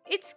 it's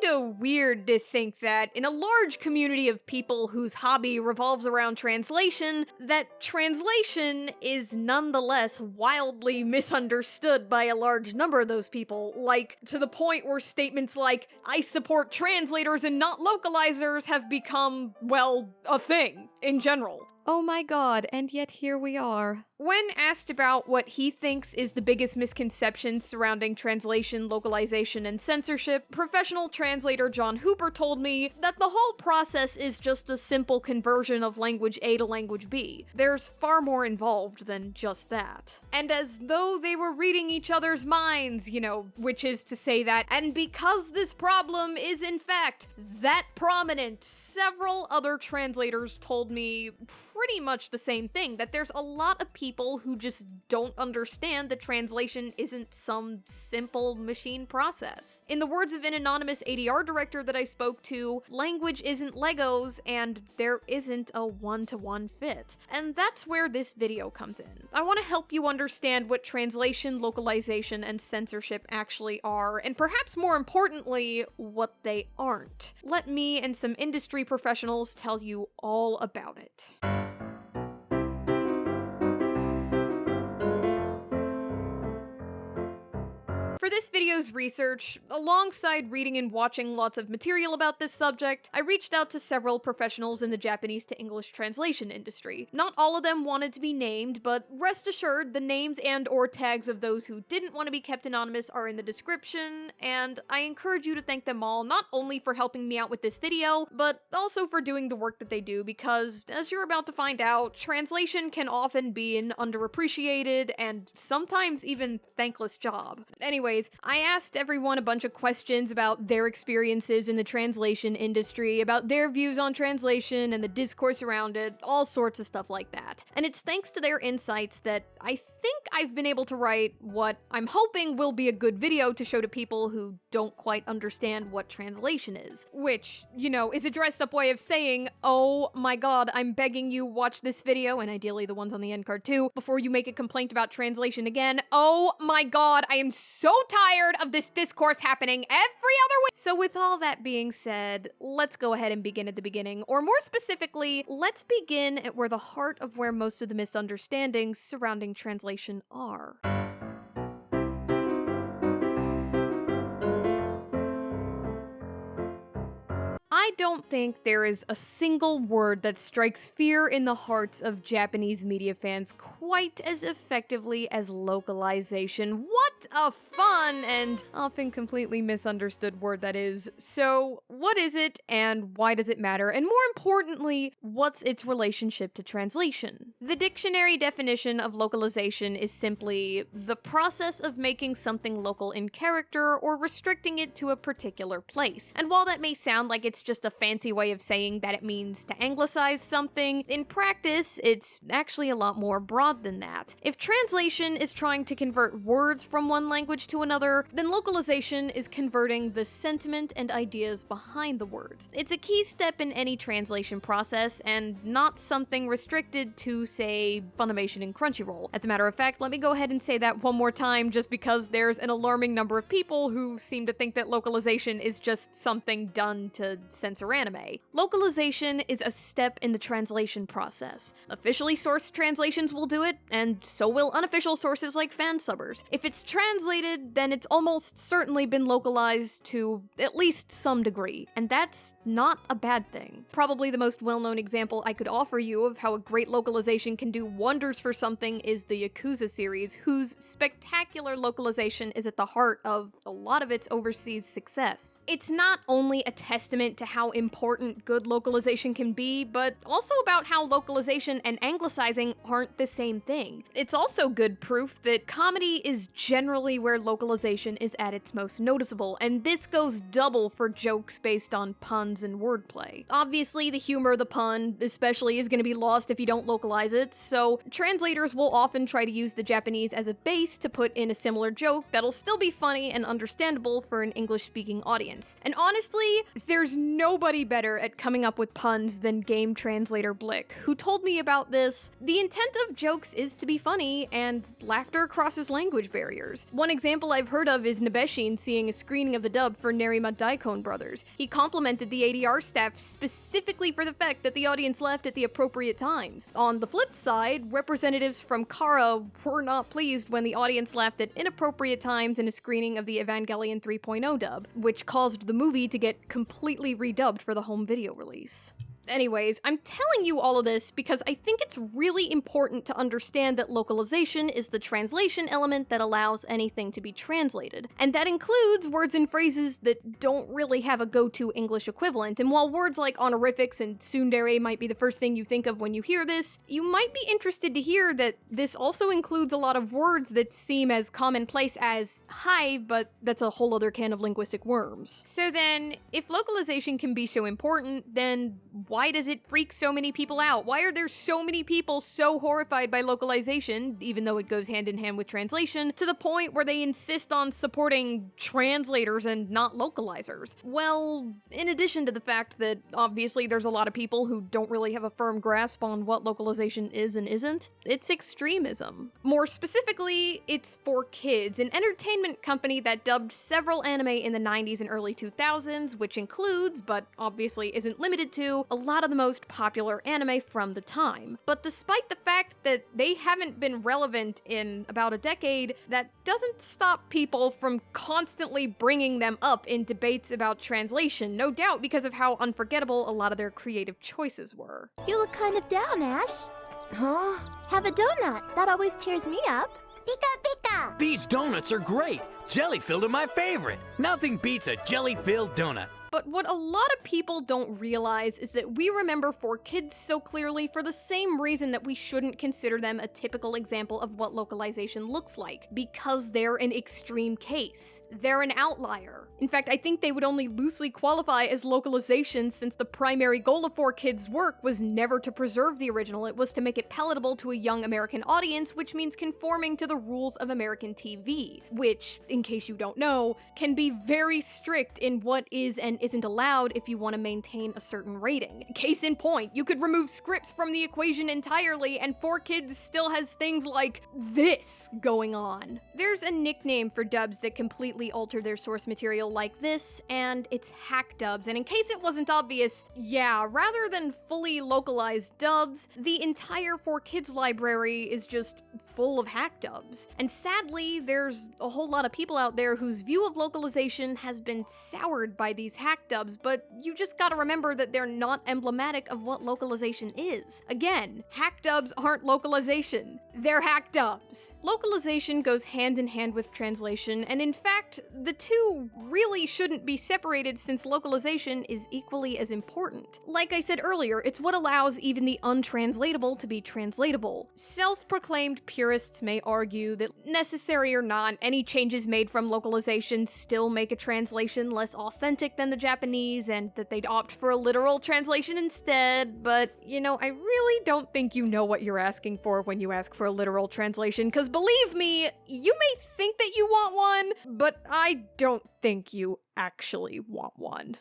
kinda weird to think that in a large community of people whose hobby revolves around translation, that translation is nonetheless wildly misunderstood by a large number of those people, like, to the point where statements like, "I support translators and not localizers" have become, well, a thing, in general. Oh my god, and yet here we are. When asked about what he thinks is the biggest misconception surrounding translation, localization, and censorship, professional translator John Hooper told me that the whole process is just a simple conversion of language A to language B. There's far more involved than just that. And as though they were reading each other's minds, you know, which is to say that, and because this problem is in fact that prominent, several other translators told me pretty much the same thing, that there's a lot of people who just don't understand that translation isn't some simple machine process. In the words of an anonymous ADR director that I spoke to, language isn't Legos and there isn't a one-to-one fit. And that's where this video comes in. I want to help you understand what translation, localization, and censorship actually are, and perhaps more importantly, what they aren't. Let me and some industry professionals tell you all about it. For this video's research, alongside reading and watching lots of material about this subject, I reached out to several professionals in the Japanese to English translation industry. Not all of them wanted to be named, but rest assured the names and/or tags of those who didn't want to be kept anonymous are in the description, and I encourage you to thank them all not only for helping me out with this video, but also for doing the work that they do, because, as you're about to find out, translation can often be an underappreciated and sometimes even thankless job. Anyways, I asked everyone a bunch of questions about their experiences in the translation industry, about their views on translation and the discourse around it, all sorts of stuff like that. And it's thanks to their insights that I think I've been able to write what I'm hoping will be a good video to show to people who don't quite understand what translation is. Which, you know, is a dressed up way of saying, oh my god, I'm begging you, watch this video, and ideally the ones on the end card too, before you make a complaint about translation again. Oh my god, I am so tired of this discourse happening every other week. So with all that being said, let's go ahead and begin at the beginning, or more specifically, let's begin at where the heart of where most of the misunderstandings surrounding translation are. I don't think there is a single word that strikes fear in the hearts of Japanese media fans quite as effectively as localization. What a fun and often completely misunderstood word that is. So, what is it and why does it matter? And more importantly, what's its relationship to translation? The dictionary definition of localization is simply the process of making something local in character or restricting it to a particular place. And while that may sound like it's just a fancy way of saying that it means to anglicize something, in practice, it's actually a lot more broad than that. If translation is trying to convert words from one language to another, then localization is converting the sentiment and ideas behind the words. It's a key step in any translation process, and not something restricted to, say, Funimation and Crunchyroll. As a matter of fact, let me go ahead and say that one more time, just because there's an alarming number of people who seem to think that localization is just something done to censor anime. Localization is a step in the translation process. Officially sourced translations will do it, and so will unofficial sources like fansubbers. If it's translated, then it's almost certainly been localized to at least some degree, and that's not a bad thing. Probably the most well-known example I could offer you of how a great localization can do wonders for something is the Yakuza series, whose spectacular localization is at the heart of a lot of its overseas success. It's not only a testament to how important good localization can be, but also about how localization and anglicizing aren't the same thing. It's also good proof that comedy is generally where localization is at its most noticeable, and this goes double for jokes based on puns and wordplay. Obviously, the humor of the pun, especially, is going to be lost if you don't localize it, so translators will often try to use the Japanese as a base to put in a similar joke that'll still be funny and understandable for an English-speaking audience. And honestly, there's no nobody better at coming up with puns than game translator Blick, who told me about this. The intent of jokes is to be funny, and laughter crosses language barriers. One example I've heard of is Nabeshin seeing a screening of the dub for Nerima Daikon Brothers. He complimented the ADR staff specifically for the fact that the audience laughed at the appropriate times. On the flip side, representatives from Kara were not pleased when the audience laughed at inappropriate times in a screening of the Evangelion 3.0 dub, which caused the movie to get completely redubbed for the home video release. Anyways, I'm telling you all of this because I think it's really important to understand that localization is the translation element that allows anything to be translated. And that includes words and phrases that don't really have a go-to English equivalent. And while words like honorifics and tsundere might be the first thing you think of when you hear this, you might be interested to hear that this also includes a lot of words that seem as commonplace as hi, but that's a whole other can of linguistic worms. So then, if localization can be so important, then why does it freak so many people out? Why are there so many people so horrified by localization, even though it goes hand in hand with translation, to the point where they insist on supporting translators and not localizers? Well, in addition to the fact that obviously there's a lot of people who don't really have a firm grasp on what localization is and isn't, it's extremism. More specifically, it's for kids, an entertainment company that dubbed several anime in the 90s and early 2000s, which includes, but obviously isn't limited to, a lot of the most popular anime from the time. But despite the fact that they haven't been relevant in about a decade, that doesn't stop people from constantly bringing them up in debates about translation, no doubt because of how unforgettable a lot of their creative choices were. You look kind of down, Ash. Huh? Have a donut. That always cheers me up. Pika pika! These donuts are great! Jelly-filled are my favorite! Nothing beats a jelly-filled donut. But what a lot of people don't realize is that we remember 4Kids so clearly for the same reason that we shouldn't consider them a typical example of what localization looks like, because they're an extreme case. They're an outlier. In fact, I think they would only loosely qualify as localization since the primary goal of 4Kids' work was never to preserve the original, it was to make it palatable to a young American audience, which means conforming to the rules of American TV, which, in case you don't know, can be very strict in what is and isn't allowed if you want to maintain a certain rating. Case in point, you could remove scripts from the equation entirely and 4Kids still has things like this going on. There's a nickname for dubs that completely alter their source material like this, and it's hack dubs. And in case it wasn't obvious, yeah, rather than fully localized dubs, the entire 4Kids library is just full of hack dubs. And sadly, there's a whole lot of people out there whose view of localization has been soured by these hack dubs, but you just gotta remember that they're not emblematic of what localization is. Again, hack dubs aren't localization, they're hack dubs. Localization goes hand in hand with translation, and in fact, the two really shouldn't be separated since localization is equally as important. Like I said earlier, it's what allows even the untranslatable to be translatable. Self-proclaimed purists may argue that, necessary or not, any changes made from localization still make a translation less authentic than the Japanese, and that they'd opt for a literal translation instead, but, you know, I really don't think you know what you're asking for when you ask for a literal translation, because believe me, you may think that you want one, but I don't think you actually want one.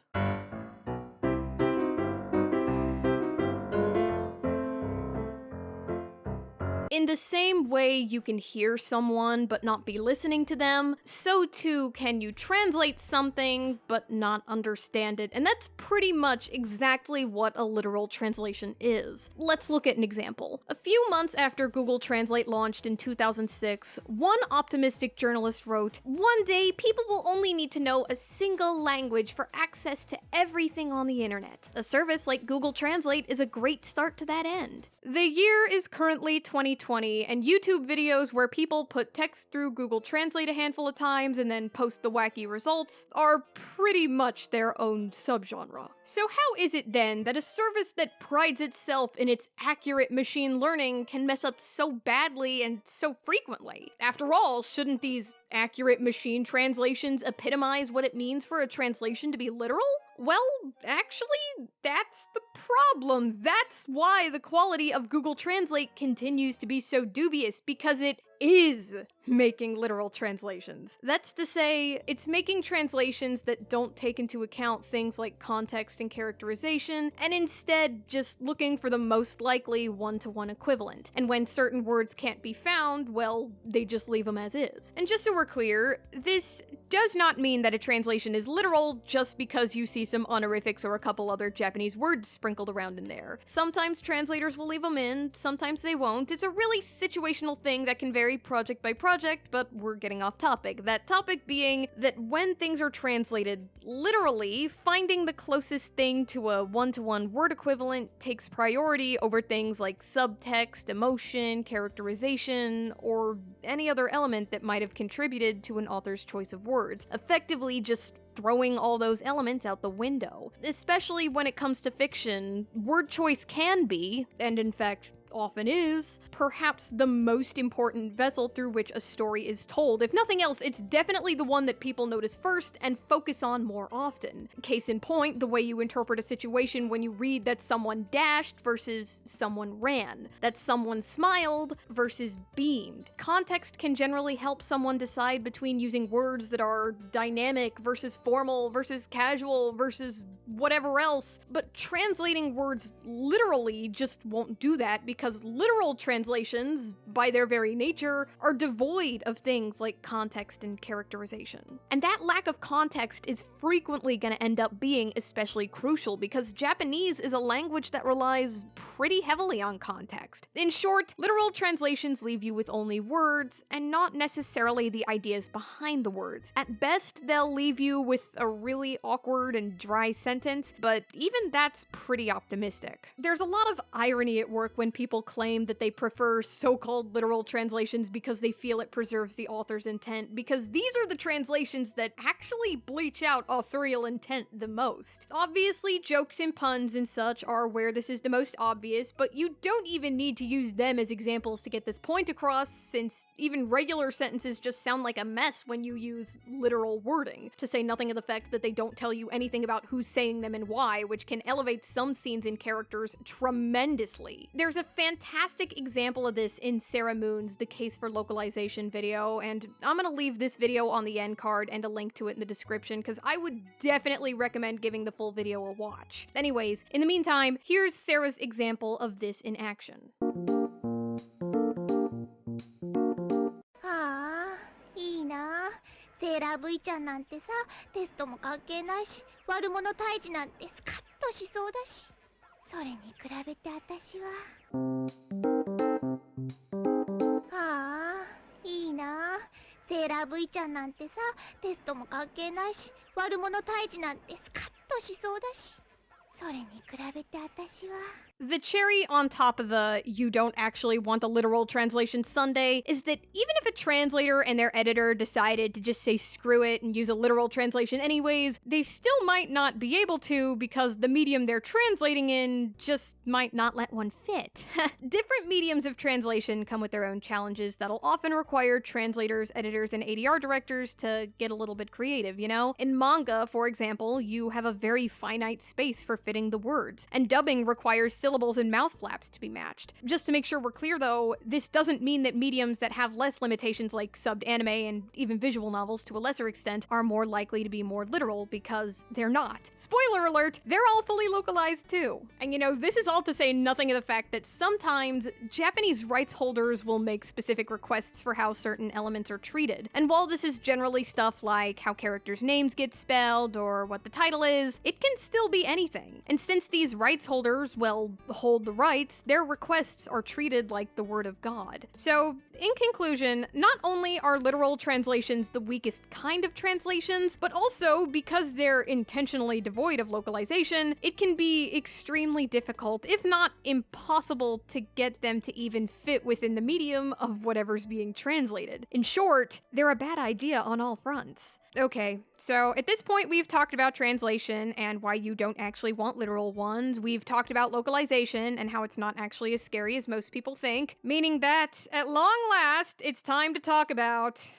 In the same way you can hear someone but not be listening to them, so too can you translate something but not understand it, and that's pretty much exactly what a literal translation is. Let's look at an example. A few months after Google Translate launched in 2006, one optimistic journalist wrote, "One day, people will only need to know a single language for access to everything on the internet. A service like Google Translate is a great start to that end." The year is currently 2020, and YouTube videos where people put text through Google Translate a handful of times and then post the wacky results are pretty much their own subgenre. So how is it then that a service that prides itself in its accurate machine learning can mess up so badly and so frequently? After all, shouldn't these accurate machine translations epitomize what it means for a translation to be literal? Well, actually, that's the problem. That's why the quality of Google Translate continues to be so dubious, because it is. making literal translations. That's to say, it's making translations that don't take into account things like context and characterization, and instead just looking for the most likely one-to-one equivalent. And when certain words can't be found, well, they just leave them as is. And just so we're clear, this does not mean that a translation is literal just because you see some honorifics or a couple other Japanese words sprinkled around in there. Sometimes translators will leave them in, sometimes they won't. It's a really situational thing that can vary project by project, but we're getting off topic. That topic being that when things are translated literally, finding the closest thing to a one-to-one word equivalent takes priority over things like subtext, emotion, characterization, or any other element that might have contributed to an author's choice of words, effectively just throwing all those elements out the window. Especially when it comes to fiction, word choice can be, and in fact often is, perhaps the most important vessel through which a story is told. If nothing else, it's definitely the one that people notice first and focus on more often. Case in point, the way you interpret a situation when you read that someone dashed versus someone ran, that someone smiled versus beamed. Context can generally help someone decide between using words that are dynamic versus formal versus casual versus whatever else, but translating words literally just won't do that because literal translations, by their very nature, are devoid of things like context and characterization. And that lack of context is frequently going to end up being especially crucial because Japanese is a language that relies pretty heavily on context. In short, literal translations leave you with only words and not necessarily the ideas behind the words. At best, they'll leave you with a really awkward and dry sentence, but even that's pretty optimistic. There's a lot of irony at work when people claim that they prefer so-called literal translations because they feel it preserves the author's intent, because these are the translations that actually bleach out authorial intent the most. Obviously, jokes and puns and such are where this is the most obvious, but you don't even need to use them as examples to get this point across, since even regular sentences just sound like a mess when you use literal wording, to say nothing of the fact that they don't tell you anything about who's saying them and why, which can elevate some scenes and characters tremendously. There's a fantastic example of this in Sarah Moon's The Case for Localization video, and I'm gonna leave this video on the end card and a link to it in the description because I would definitely recommend giving the full video a watch. Anyways, in the meantime, here's Sarah's example of this in action. ああ、いいな。セーラー V ちゃんなんてさ、テストも関係ないし、悪者退治なんてスカッとしそうだし。それに比べて私は。ああ、いいな。セーラー V ちゃんなんてさ、テストも関係ないし、悪者退治なんてスカッとしそうだし。それに比べて私は。 The cherry on top of the you don't actually want a literal translation sundae is that even if a translator and their editor decided to just say screw it and use a literal translation anyways, they still might not be able to because the medium they're translating in just might not let one fit. Different mediums of translation come with their own challenges that'll often require translators, editors, and ADR directors to get a little bit creative, you know? In manga, for example, you have a very finite space for fitting the words, and dubbing requires syllables and mouth flaps to be matched. Just to make sure we're clear though, this doesn't mean that mediums that have less limitations like subbed anime and even visual novels to a lesser extent are more likely to be more literal, because they're not. Spoiler alert, they're all fully localized too. And you know, this is all to say nothing of the fact that sometimes Japanese rights holders will make specific requests for how certain elements are treated. And while this is generally stuff like how characters' names get spelled or what the title is, it can still be anything. And since these rights holders, well, hold the rights, their requests are treated like the word of God. So, in conclusion, not only are literal translations the weakest kind of translations, but also, because they're intentionally devoid of localization, it can be extremely difficult, if not impossible, to get them to even fit within the medium of whatever's being translated. In short, they're a bad idea on all fronts. Okay, so at this point we've talked about translation and why you don't actually want literal ones. We've talked about localization and how it's not actually as scary as most people think, meaning that, at long last, it's time to talk about...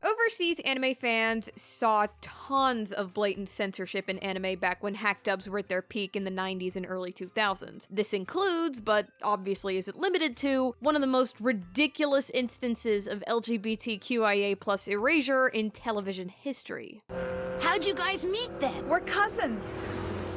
Over overseas anime fans saw tons of blatant censorship in anime back when hack dubs were at their peak in the 90s and early 2000s. This includes, but obviously isn't limited to, one of the most ridiculous instances of LGBTQIA+ erasure in television history. How'd you guys meet then? We're cousins.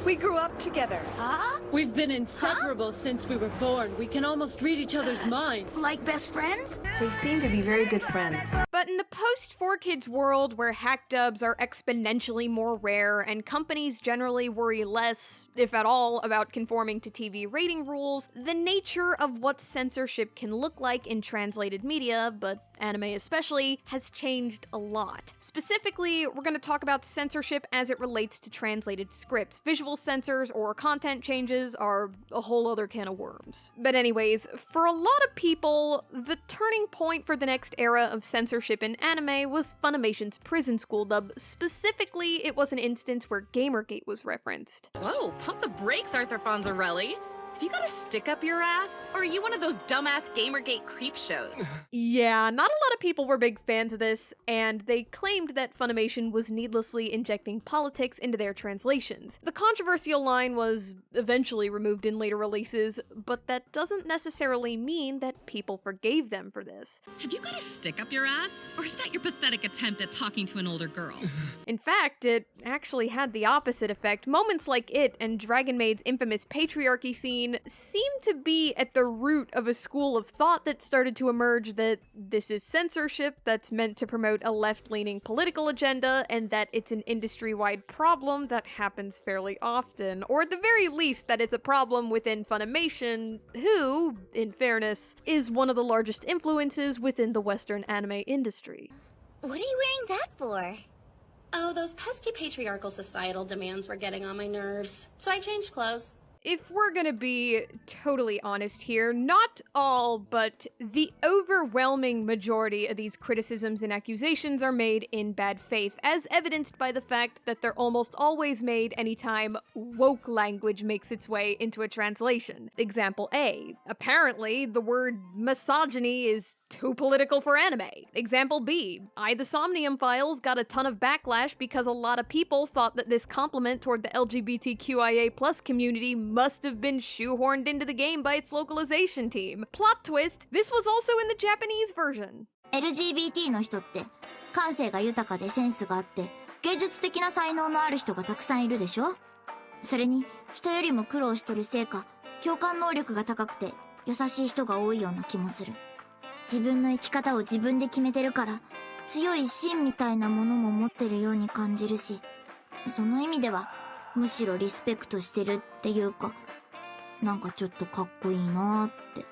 We grew up together. Huh? We've been inseparable since we were born. We can almost read each other's minds. Like best friends? They seem to be very good friends. But in the post-4Kids world, where hack dubs are exponentially more rare and companies generally worry less, if at all, about conforming to TV rating rules, the nature of what censorship can look like in translated media, but anime especially, has changed a lot. Specifically, we're going to talk about censorship as it relates to translated scripts. Visual censors or content changes are a whole other can of worms. But anyways, for a lot of people, the turning point for the next era of censorship in anime was Funimation's Prison School dub. Specifically, it was an instance where Gamergate was referenced. Whoa, pump the brakes, Arthur Fonzarelli. Have you got a stick up your ass? Or are you one of those dumbass Gamergate creep shows? Yeah, not a lot of people were big fans of this, and they claimed that Funimation was needlessly injecting politics into their translations. The controversial line was eventually removed in later releases, but that doesn't necessarily mean that people forgave them for this. Have you got a stick up your ass? Or is that your pathetic attempt at talking to an older girl? In fact, it actually had the opposite effect. Moments like it and Dragon Maid's infamous patriarchy scene seem to be at the root of a school of thought that started to emerge that this is censorship that's meant to promote a left-leaning political agenda, and that it's an industry-wide problem that happens fairly often, or at the very least that it's a problem within Funimation, who, in fairness, is one of the largest influences within the Western anime industry. What are you wearing that for? Oh, those pesky patriarchal societal demands were getting on my nerves, so I changed clothes. If we're gonna be totally honest here, not all, but the overwhelming majority of these criticisms and accusations are made in bad faith, as evidenced by the fact that they're almost always made anytime woke language makes its way into a translation. Example A. Apparently, the word misogyny is too political for anime. Example B. The Somnium Files got a ton of backlash because a lot of people thought that this compliment toward the LGBTQIA+ community must have been shoehorned into the game by its localization team. Plot twist, this was also in the Japanese version. LGBT の人って感性が豊かでセンスがあって芸術的な才能のある人がたくさんいるでしょ。それに人よりも苦労してるせいか共感能力が高くて優しい人が多いような気もする。自分の生き方を自分で決めてるから強い芯みたいなものも持ってるように感じるし、その意味ではむしろリスペクトしてるっていうか、なんかちょっとかっこいいなって。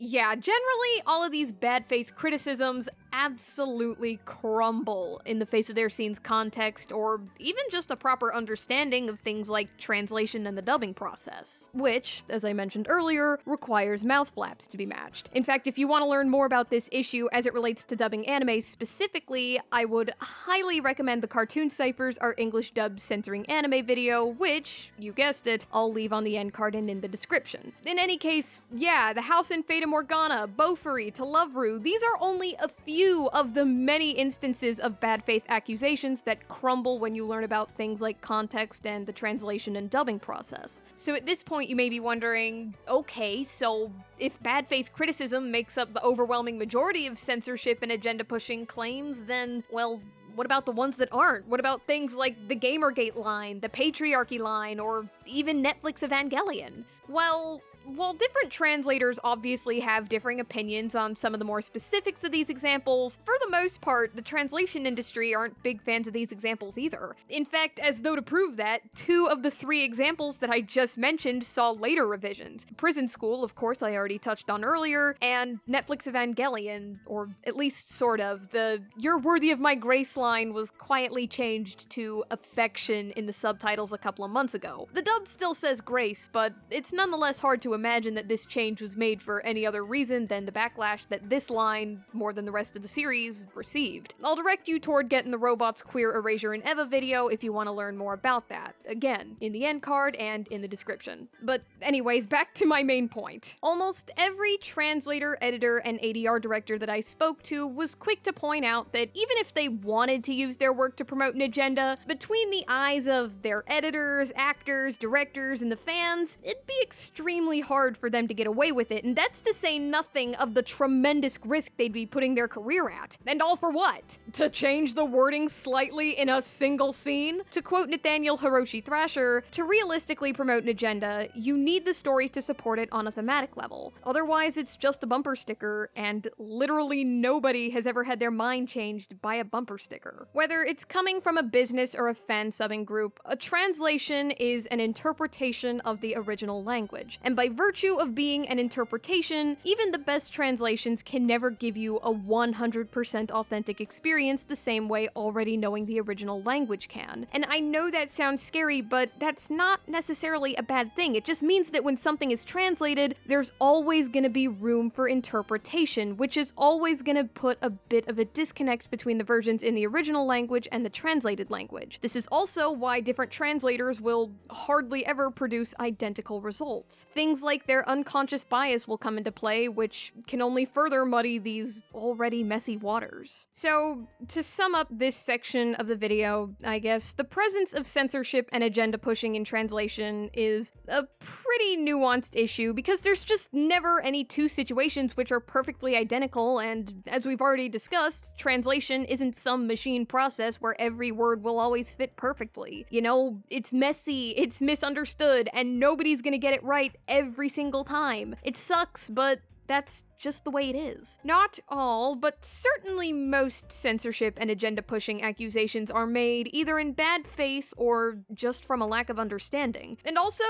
Yeah, generally, all of these bad faith criticisms absolutely crumble in the face of their scene's context, or even just a proper understanding of things like translation and the dubbing process, which, as I mentioned earlier, requires mouth flaps to be matched. In fact, if you want to learn more about this issue as it relates to dubbing anime specifically, I would highly recommend the Cartoon Ciphers, our English dubbed censoring anime video, which, you guessed it, I'll leave on the end card and in the description. In any case, yeah, the House in Fata Morgana, Bofuri, Telovru, these are only a few of the many instances of bad faith accusations that crumble when you learn about things like context and the translation and dubbing process. So at this point you may be wondering, okay, so if bad faith criticism makes up the overwhelming majority of censorship and agenda-pushing claims, then, well, what about the ones that aren't? What about things like the Gamergate line, the patriarchy line, or even Netflix Evangelion? Well, while different translators obviously have differing opinions on some of the more specifics of these examples, for the most part, the translation industry aren't big fans of these examples either. In fact, as though to prove that, 2 of the 3 examples that I just mentioned saw later revisions. Prison School, of course, I already touched on earlier, and Netflix Evangelion, or at least sort of. The "You're worthy of my grace" line was quietly changed to affection in the subtitles a couple of months ago. The dub still says grace, but it's nonetheless hard to to imagine that this change was made for any other reason than the backlash that this line, more than the rest of the series, received. I'll direct you toward getting the Robots Queer Erasure and Eva video if you want to learn more about that. Again, in the end card and in the description. But anyways, back to my main point. Almost every translator, editor, and ADR director that I spoke to was quick to point out that even if they wanted to use their work to promote an agenda, between the eyes of their editors, actors, directors, and the fans, it'd be extremely hard for them to get away with it, and that's to say nothing of the tremendous risk they'd be putting their career at. And all for what? To change the wording slightly in a single scene? To quote Nathaniel HiroshiThrasher, to realistically promote an agenda, you need the story to support it on a thematic level. Otherwise, it's just a bumper sticker, and literally nobody has ever had their mind changed by a bumper sticker. Whether it's coming from a business or a fan-subbing group, a translation is an interpretation of the original language. And by virtue of being an interpretation, even the best translations can never give you a 100% authentic experience the same way already knowing the original language can. And I know that sounds scary, but that's not necessarily a bad thing. It just means that when something is translated, there's always gonna be room for interpretation, which is always gonna put a bit of a disconnect between the versions in the original language and the translated language. This is also why different translators will hardly ever produce identical results. Things like their unconscious bias will come into play, which can only further muddy these already messy waters. So, to sum up this section of the video, I guess, the presence of censorship and agenda pushing in translation is a pretty nuanced issue because there's just never any two situations which are perfectly identical, and as we've already discussed, translation isn't some machine process where every word will always fit perfectly. You know, it's messy, it's misunderstood, and nobody's gonna get it right every single time. It sucks, but that's just the way it is. Not all, but certainly most censorship and agenda-pushing accusations are made either in bad faith or just from a lack of understanding. And also,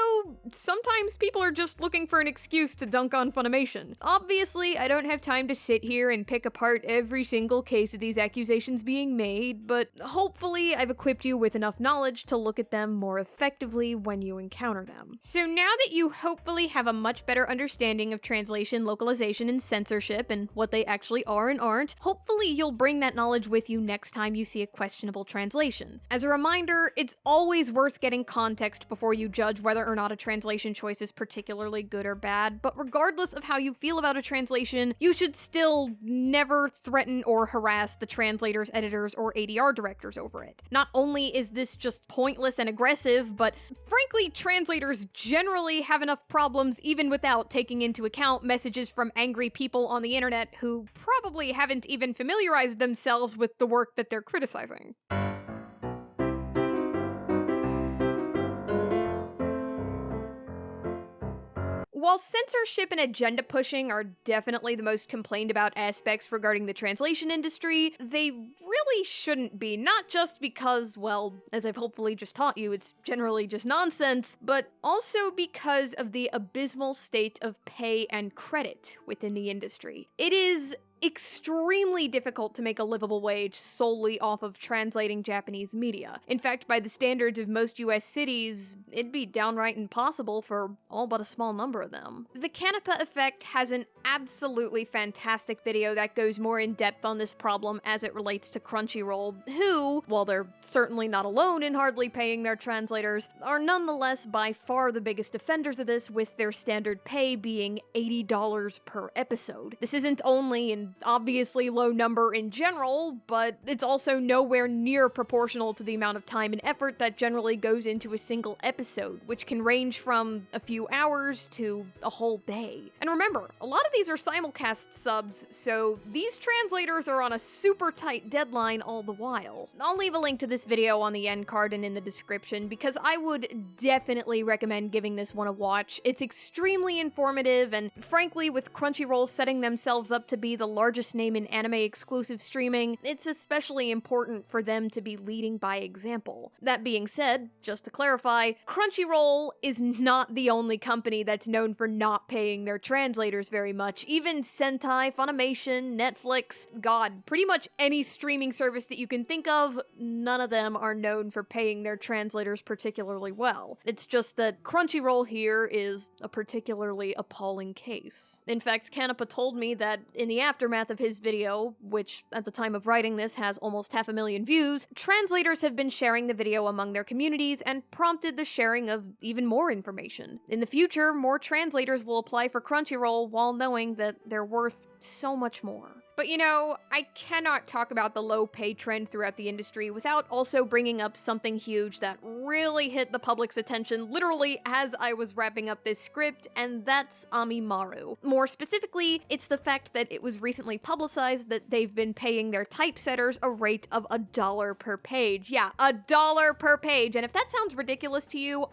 sometimes people are just looking for an excuse to dunk on Funimation. Obviously, I don't have time to sit here and pick apart every single case of these accusations being made, but hopefully I've equipped you with enough knowledge to look at them more effectively when you encounter them. So now that you hopefully have a much better understanding of translation, localization, and censorship and what they actually are and aren't, hopefully you'll bring that knowledge with you next time you see a questionable translation. As a reminder, it's always worth getting context before you judge whether or not a translation choice is particularly good or bad, but regardless of how you feel about a translation, you should still never threaten or harass the translators, editors, or ADR directors over it. Not only is this just pointless and aggressive, but frankly, translators generally have enough problems even without taking into account messages from angry people on the internet who probably haven't even familiarized themselves with the work that they're criticizing. While censorship and agenda pushing are definitely the most complained about aspects regarding the translation industry, they really shouldn't be, not just because, well, as I've hopefully just taught you, it's generally just nonsense, but also because of the abysmal state of pay and credit within the industry. It is extremely difficult to make a livable wage solely off of translating Japanese media. In fact, by the standards of most US cities, it'd be downright impossible for all but a small number of them. The Canipa Effect has an absolutely fantastic video that goes more in depth on this problem as it relates to Crunchyroll, who, while they're certainly not alone in hardly paying their translators, are nonetheless by far the biggest offenders of this, with their standard pay being $80 per episode. This isn't only an obviously low number in general, but it's also nowhere near proportional to the amount of time and effort that generally goes into a single episode, which can range from a few hours to a whole day. And remember, a lot of these are simulcast subs, so these translators are on a super tight deadline all the while. I'll leave a link to this video on the end card and in the description, because I would definitely recommend giving this one a watch. It's extremely informative, and frankly, with Crunchyroll setting themselves up to be the largest name in anime exclusive streaming, it's especially important for them to be leading by example. That being said, just to clarify, Crunchyroll is not the only company that's known for not paying their translators very much. Even Sentai, Funimation, Netflix, God, pretty much any streaming service that you can think of, none of them are known for paying their translators particularly well. It's just that Crunchyroll here is a particularly appalling case. In fact, Canipa told me that in the aftermath of his video, which at the time of writing this has almost 500,000 views, translators have been sharing the video among their communities and prompted the sharing of even more information. In the future, more translators will apply for Crunchyroll while knowing that they're worth so much more. But you know, I cannot talk about the low pay trend throughout the industry without also bringing up something huge that really hit the public's attention literally as I was wrapping up this script, and that's Amimaru. More specifically, it's the fact that it was recently publicized that they've been paying their typesetters a rate of $1 per page. Yeah, $1 per page, and if that sounds ridiculous to you,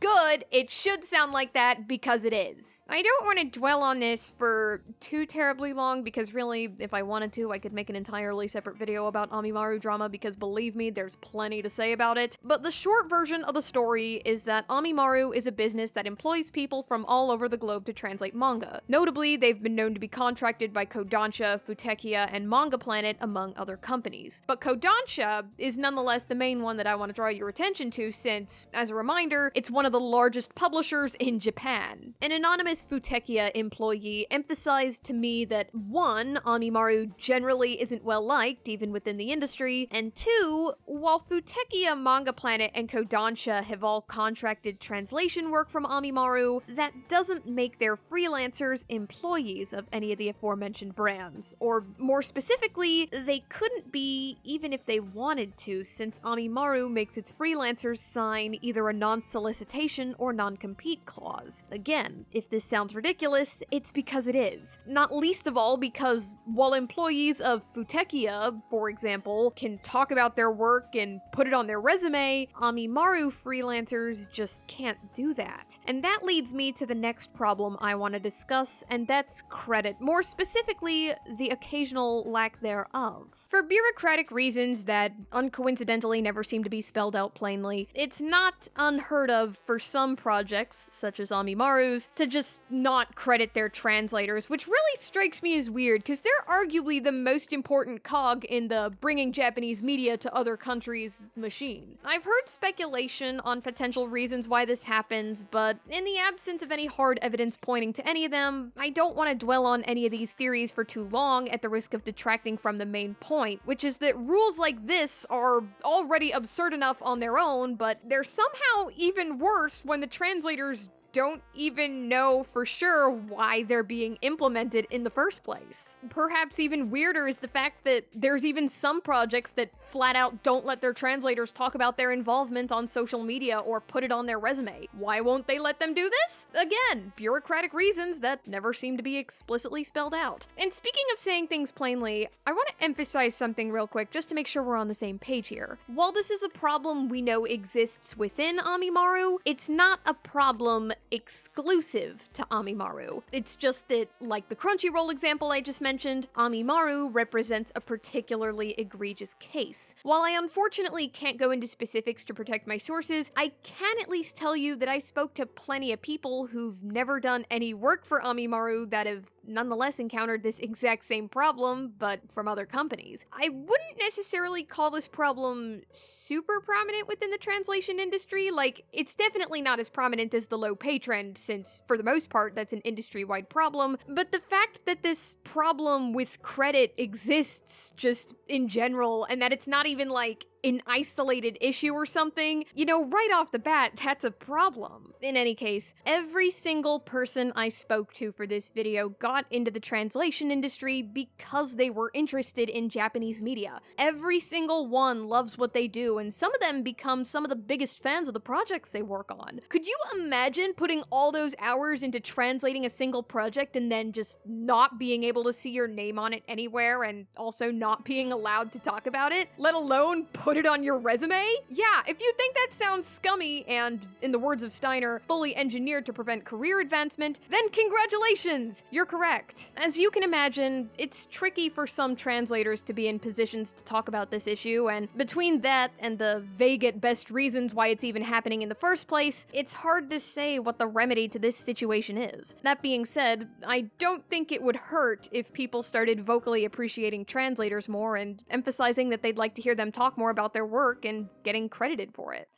good, it should sound like that because it is. I don't want to dwell on this for too terribly long because really, if I wanted to, I could make an entirely separate video about Amimaru drama because believe me, there's plenty to say about it. But the short version of the story is that Amimaru is a business that employs people from all over the globe to translate manga. Notably, they've been known to be contracted by Kodansha, Futekia, and Manga Planet, among other companies. But Kodansha is nonetheless the main one that I want to draw your attention to since, as a reminder, it's one of the largest publishers in Japan. An anonymous Futekia employee emphasized to me that 1, Amimaru generally isn't well liked, even within the industry, and 2, while Futekia, Manga Planet, and Kodansha have all contracted translation work from Amimaru, that doesn't make their freelancers employees of any of the aforementioned brands. Or more specifically, they couldn't be even if they wanted to, since Amimaru makes its freelancers sign either a non-solicitation or non-compete clause. Again, if this sounds ridiculous, it's because it is. Not least of all because while employees of Futekia, for example, can talk about their work and put it on their resume, Amimaru freelancers just can't do that. And that leads me to the next problem I want to discuss, and that's credit. More specifically, the occasional lack thereof. For bureaucratic reasons that uncoincidentally never seem to be spelled out plainly, it's not unheard of for some projects, such as Amimaru's, to just not credit their translators, which really strikes me as weird, because they're arguably the most important cog in the bringing Japanese media to other countries machine. I've heard speculation on potential reasons why this happens, but in the absence of any hard evidence pointing to any of them, I don't want to dwell on any of these theories for too long at the risk of detracting from the main point, which is that rules like this are already absurd enough on their own, but they're somehow even worse when the translators don't even know for sure why they're being implemented in the first place. Perhaps even weirder is the fact that there's even some projects that flat out don't let their translators talk about their involvement on social media or put it on their resume. Why won't they let them do this? Again, bureaucratic reasons that never seem to be explicitly spelled out. And speaking of saying things plainly, I want to emphasize something real quick just to make sure we're on the same page here. While this is a problem we know exists within Amimaru, it's not a problem exclusive to Amimaru. It's just that, like the Crunchyroll example I just mentioned, Amimaru represents a particularly egregious case. While I unfortunately can't go into specifics to protect my sources, I can at least tell you that I spoke to plenty of people who've never done any work for Amimaru that have nonetheless encountered this exact same problem, but from other companies. I wouldn't necessarily call this problem super prominent within the translation industry. Like, it's definitely not as prominent as the low pay trend, since for the most part that's an industry-wide problem, but the fact that this problem with credit exists just in general, and that it's not even like an isolated issue or something, you know, right off the bat, that's a problem. In any case, every single person I spoke to for this video got into the translation industry because they were interested in Japanese media. Every single one loves what they do, and some of them become some of the biggest fans of the projects they work on. Could you imagine putting all those hours into translating a single project and then just not being able to see your name on it anywhere and also not being allowed to talk about it, let alone put put it on your resume? Yeah, if you think that sounds scummy and, in the words of Steiner, fully engineered to prevent career advancement, then congratulations! You're correct. As you can imagine, it's tricky for some translators to be in positions to talk about this issue, and between that and the vague at best reasons why it's even happening in the first place, it's hard to say what the remedy to this situation is. That being said, I don't think it would hurt if people started vocally appreciating translators more and emphasizing that they'd like to hear them talk more about their work and getting credited for it.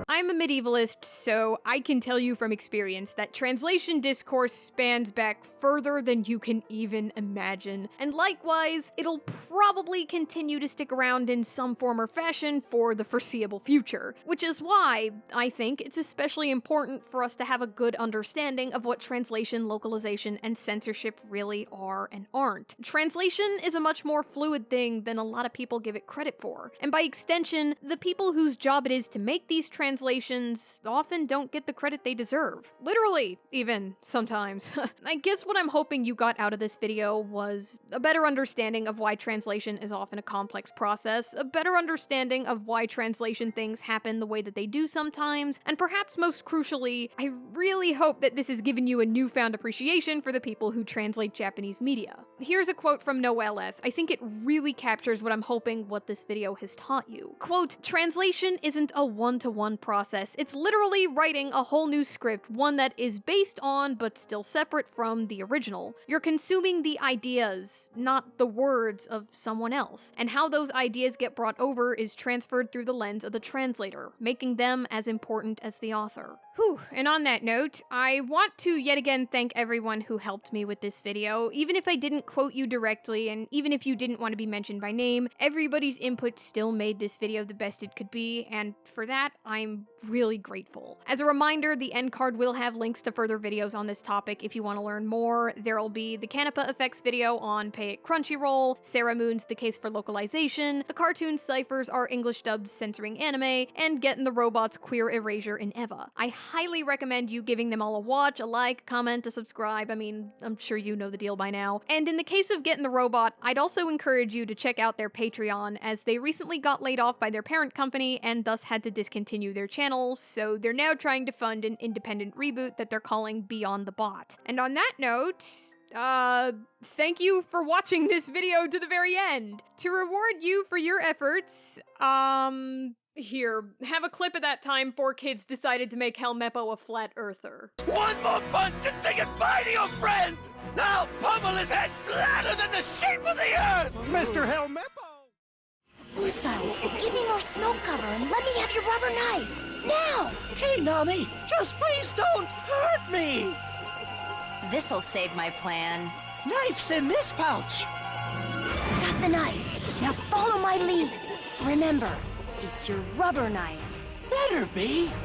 I'm a medievalist, so I can tell you from experience that translation discourse spans back further than you can even imagine. And likewise, it'll probably continue to stick around in some form or fashion for the foreseeable future. Which is why, I think, it's especially important for us to have a good understanding of what translation, localization, and censorship really are and aren't. Translation is a much more fluid thing than a lot of people give it credit for. And by extension, the people whose job it is to make these translations often don't get the credit they deserve. Literally, even, sometimes. I guess what I'm hoping you got out of this video was a better understanding of why translation is often a complex process, a better understanding of why translation things happen the way that they do sometimes, and perhaps most crucially, I really hope that this has given you a newfound appreciation for the people who translate Japanese media. Here's a quote from Noelle S. I think it really captures what I'm hoping what this video has taught you. Quote, "Translation isn't a one-to-one process. It's literally writing a whole new script, one that is based on but still separate from the original. You're consuming the ideas, not the words of someone else, and how those ideas get brought over is transferred through the lens of the translator, making them as important as the author." Whew, and on that note, I want to yet again thank everyone who helped me with this video. Even if I didn't quote you directly, and even if you didn't want to be mentioned by name, everybody's input still made this video the best it could be, and for that, I'm really grateful. As a reminder, the end card will have links to further videos on this topic if you want to learn more. There'll be the Canipa effects video on Pay It Crunchyroll, Sarah Moon's The Case for Localization, the cartoon Ciphers are English dubbed censoring anime, and Getting the Robot's Queer Erasure in Eva. I highly recommend you giving them all a watch, a like, comment, a subscribe. I mean, I'm sure you know the deal by now. And in the case of Getting the Robot, I'd also encourage you to check out their Patreon, as they recently got laid off by their parent company and thus had to discontinue their channel, so they're now trying to fund an independent reboot that they're calling Beyond the Bot. And on that note, thank you for watching this video to the very end. To reward you for your efforts, here, have a clip of that time 4 kids decided to make Helmeppo a flat earther. One more punch and say goodbye to your friend! Now pummel his head flatter than the shape of the earth! Mr. Helmeppo! Usai, give me more smoke cover and let me have your rubber knife. Now! Hey, Nami, just please don't hurt me! This'll save my plan. Knife's in this pouch! Got the knife. Now follow my lead. Remember, it's your rubber knife. Better be!